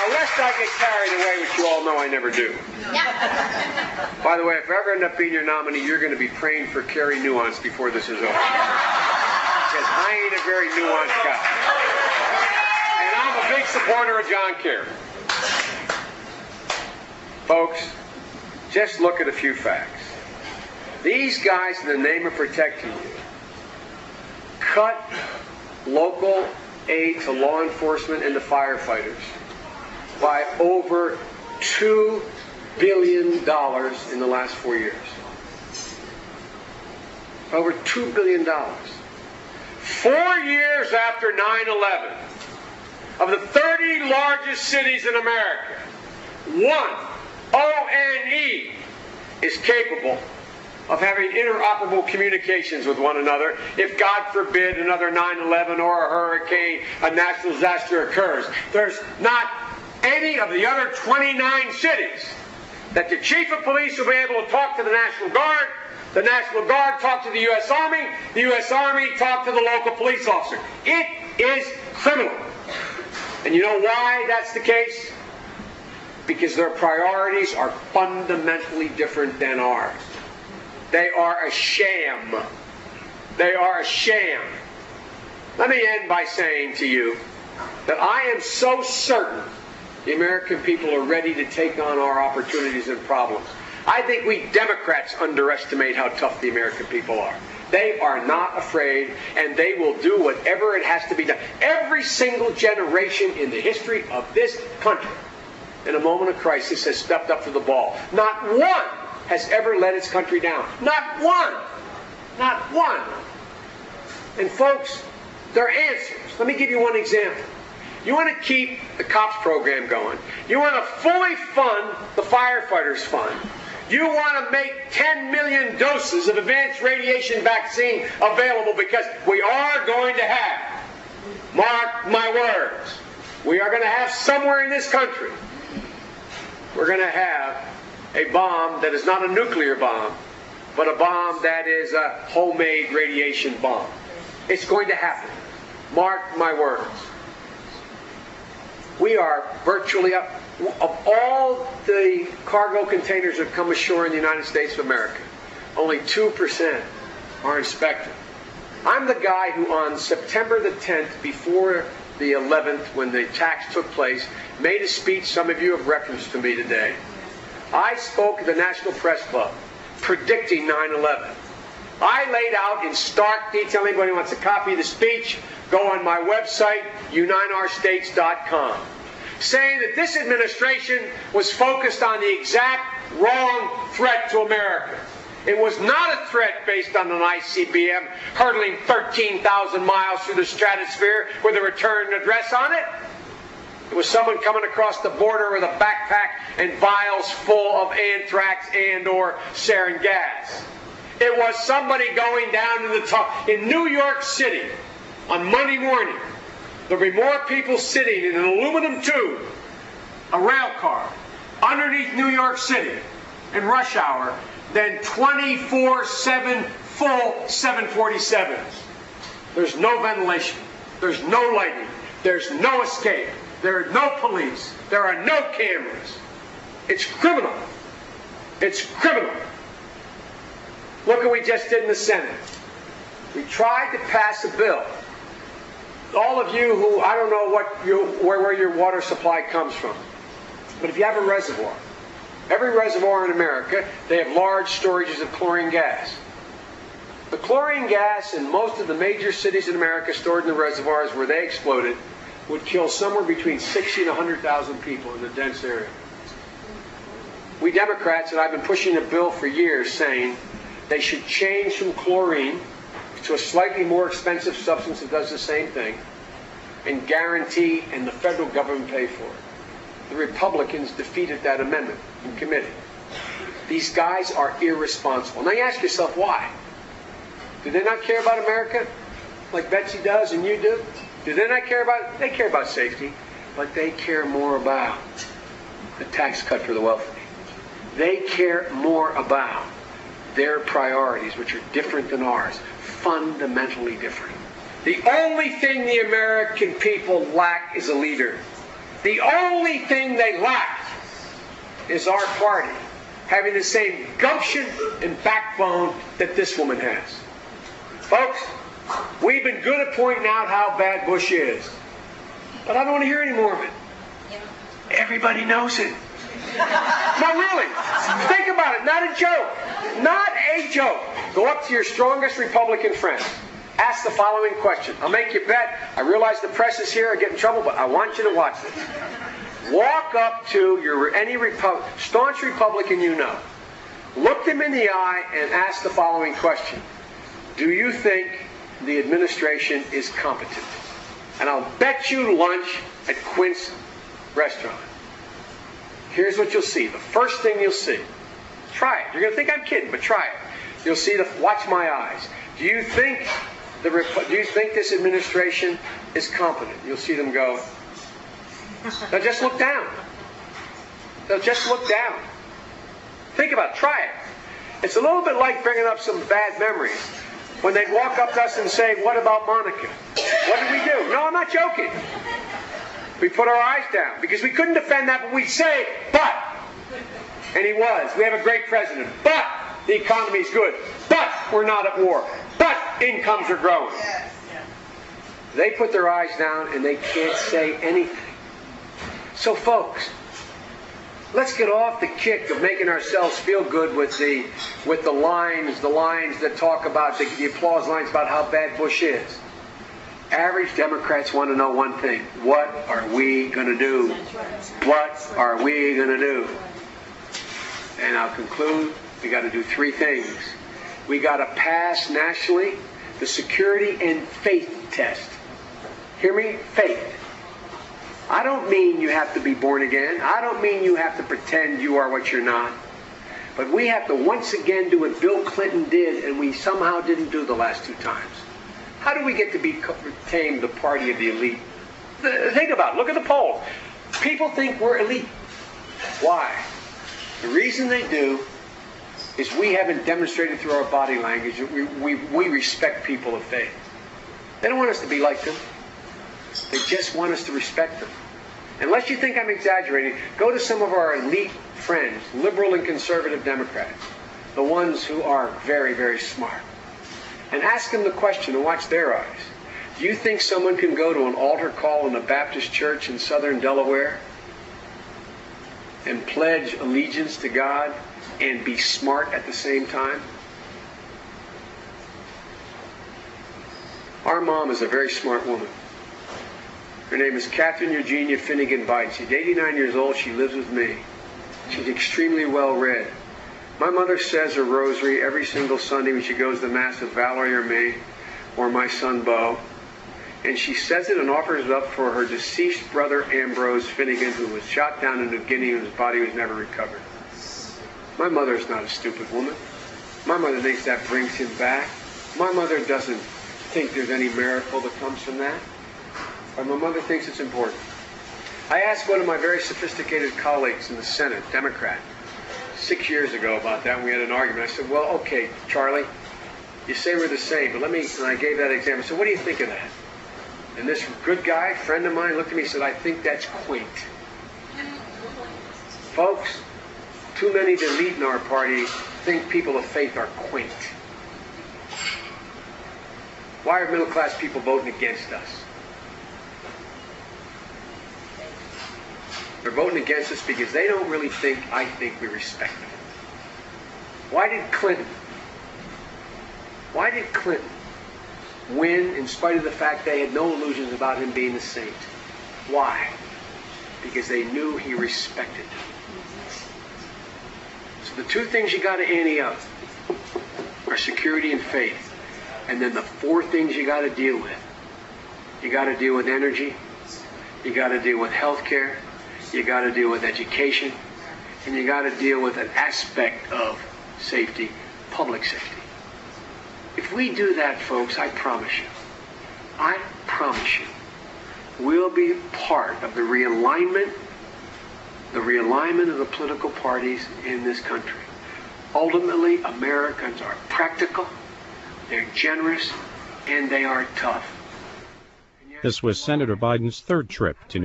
Now, lest I get carried away, which you all know I never do. By the way, if I ever end up being your nominee, you're going to be praying for Kerry Nuance before this is over. Because I ain't a very nuanced guy. And I'm a big supporter of John Kerry. Folks, just look at a few facts. These guys, in the name of protecting you, cut local aid to law enforcement and the firefighters by over $2 billion in the last 4 years. Over $2 billion. 4 years after 9/11, of the 30 largest cities in America, one, ONE, is capable of having interoperable communications with one another if, God forbid, another 9/11 or a hurricane, a natural disaster occurs. There's not any of the other 29 cities that the chief of police will be able to talk to the National Guard talk to the U.S. Army, the U.S. Army talk to the local police officer. It is criminal. And you know why that's the case? Because their priorities are fundamentally different than ours. They are a sham. They are a sham. Let me end by saying to you that I am so certain the American people are ready to take on our opportunities and problems. I think we Democrats underestimate how tough the American people are. They are not afraid, and they will do whatever it has to be done. Every single generation in the history of this country, in a moment of crisis, has stepped up to the ball. Not one has ever let its country down. Not one. Not one. And folks, there are answers. Let me give you one example. You want to keep the COPS program going. You want to fully fund the firefighters fund. You want to make 10 million doses of advanced radiation vaccine available, because we are going to have, mark my words, we are going to have somewhere in this country, we're going to have a bomb that is not a nuclear bomb, but a bomb that is a homemade radiation bomb. It's going to happen. Mark my words. We are virtually up. Of all the cargo containers that come ashore in the United States of America, only 2% are inspected. I'm the guy who on September the 10th, before the 11th, when the attacks took place, made a speech some of you have referenced to me today. I spoke at the National Press Club predicting 9/11. I laid out in stark detail, anybody who wants a copy of the speech, go on my website, uniteourstates.com, saying that this administration was focused on the exact wrong threat to America. It was not a threat based on an ICBM hurtling 13,000 miles through the stratosphere with a return address on it. It was someone coming across the border with a backpack and vials full of anthrax and or sarin gas. It was somebody going down in New York City on Monday morning. There'll be more people sitting in an aluminum tube, a rail car, underneath New York City in rush hour than 24/7 full 747s. There's no ventilation. There's no lighting. There's no escape. There are no police. There are no cameras. It's criminal. It's criminal. Look what we just did in the Senate. We tried to pass a bill. All of you who, I don't know where your water supply comes from, but if you have a reservoir, every reservoir in America, they have large storages of chlorine gas. The chlorine gas in most of the major cities in America stored in the reservoirs where they exploded would kill somewhere between 60 and 100,000 people in the dense area. We Democrats, and I've been pushing a bill for years, saying they should change from chlorine to a slightly more expensive substance that does the same thing, and guarantee, and the federal government pay for it. The Republicans defeated that amendment in committee. These guys are irresponsible. Now you ask yourself, why? Do they not care about America like Betsy does and you do? Do they not care about, they care about safety, but they care more about the tax cut for the wealthy. They care more about their priorities, which are different than ours, fundamentally different. The only thing the American people lack is a leader. The only thing they lack is our party having the same gumption and backbone that this woman has. Folks, we've been good at pointing out how bad Bush is, but I don't want to hear any more of it. Everybody knows it. No, really. Think about it. Not a joke. Not a joke. Go up to your strongest Republican friend. Ask the following question. I'll make you bet. I realize the press is here. I get in trouble, but I want you to watch this. Walk up to any staunch Republican you know. Look them in the eye and ask the following question. Do you think the administration is competent? And I'll bet you lunch at Quint's restaurant. Here's what you'll see. The first thing you'll see. Try it. You're going to think I'm kidding, but try it. You'll see watch my eyes. Do you think this administration is competent? You'll see them go. They'll just look down. They'll just look down. Think about it. Try it. It's a little bit like bringing up some bad memories. When they'd walk up to us and say, what about Monica? What did we do? No, I'm not joking. We put our eyes down because we couldn't defend that, but we'd say, but. And he was. We have a great president. But the economy's good. But we're not at war. But incomes are growing. They put their eyes down and they can't say anything. So folks, let's get off the kick of making ourselves feel good with the lines that talk about the applause lines about how bad Bush is. Average Democrats want to know one thing. What are we going to do? What are we going to do? And I'll conclude. We got to do three things. We got to pass nationally the security and faith test. Hear me? Faith. I don't mean you have to be born again. I don't mean you have to pretend you are what you're not. But we have to once again do what Bill Clinton did and we somehow didn't do the last two times. How do we get to retain the party of the elite? Think about it. Look at the polls. People think we're elite. Why? The reason they do is we haven't demonstrated through our body language that we respect people of faith. They don't want us to be like them. They just want us to respect them. Unless you think I'm exaggerating, go to some of our elite friends, liberal and conservative Democrats, the ones who are very, very smart, and ask them the question and watch their eyes. Do you think someone can go to an altar call in a Baptist church in southern Delaware and pledge allegiance to God and be smart at the same time? Our mom is a very smart woman. Her name is Catherine Eugenia Finnegan Bite. She's 89 years old. She lives with me. She's extremely well read. My mother says her rosary every single Sunday when she goes to Mass with Valerie or me or my son Bo. And she says it and offers it up for her deceased brother Ambrose Finnegan, who was shot down in New Guinea and his body was never recovered. My mother's not a stupid woman. My mother thinks that brings him back. My mother doesn't think there's any miracle that comes from that. But my mother thinks it's important. I asked one of my very sophisticated colleagues in the Senate, Democrat, 6 years ago about that, and we had an argument. I said, well, okay, Charlie, you say we're the same, but and I gave that example. I said, what do you think of that? And this good guy, friend of mine, looked at me and said, I think that's quaint. Folks, too many of the elite in our party think people of faith are quaint. Why are middle-class people voting against us? They're voting against us because they don't really think we respect them. Why did Clinton win in spite of the fact they had no illusions about him being a saint? Why? Because they knew he respected them. So the two things you got to ante up are security and faith. And then the four things you got to deal with. You got to deal with energy. You got to deal with health care. You got to deal with education, and you got to deal with an aspect of safety, public safety. If we do that, folks, I promise you, we'll be part of the realignment of the political parties in this country. Ultimately, Americans are practical, they're generous, and they are tough. This was Senator Biden's third trip to